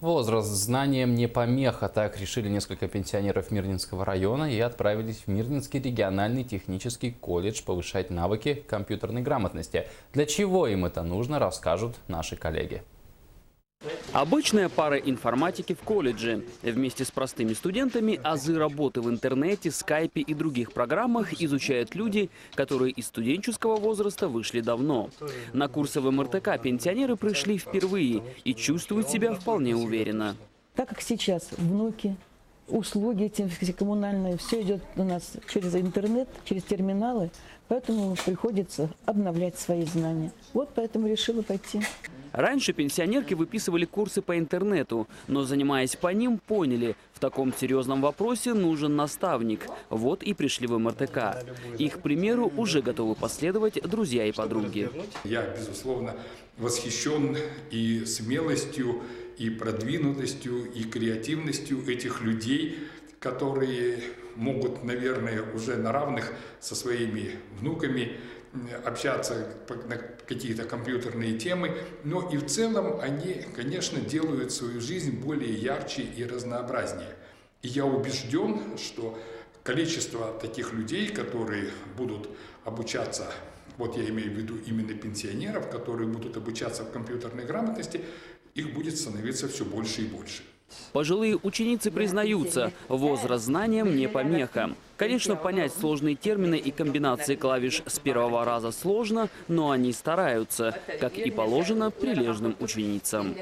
Возраст знаниям не помеха. Так решили несколько пенсионеров Мирнинского района и отправились в Мирнинский региональный технический колледж повышать навыки компьютерной грамотности. Для чего им это нужно, расскажут наши коллеги. Обычная пара информатики в колледже. Вместе с простыми студентами азы работы в интернете, скайпе и других программах изучают люди, которые из студенческого возраста вышли давно. На курсы в МРТК пенсионеры пришли впервые и чувствуют себя вполне уверенно. Так как сейчас внуки, услуги эти коммунальные, все идет у нас через интернет, через терминалы, поэтому приходится обновлять свои знания. Вот поэтому решила пойти. Раньше пенсионерки выписывали курсы по интернету, но, занимаясь по ним, поняли, в таком серьезном вопросе нужен наставник. Вот и пришли в МРТК. Их примеру уже готовы последовать друзья и подруги. Я, безусловно, восхищен и смелостью, и продвинутостью, и креативностью этих людей, которые могут, наверное, уже на равных со своими внуками общаться на какие-то компьютерные темы, но и в целом они, конечно, делают свою жизнь более ярче и разнообразнее. И я убежден, что количество таких людей, которые будут обучаться, вот я имею в виду именно пенсионеров, которые будут обучаться в компьютерной грамотности, их будет становиться все больше и больше. Пожилые ученицы признаются, возраст знаниям не помеха. Конечно, понять сложные термины и комбинации клавиш с первого раза сложно, но они стараются, как и положено прилежным ученицам.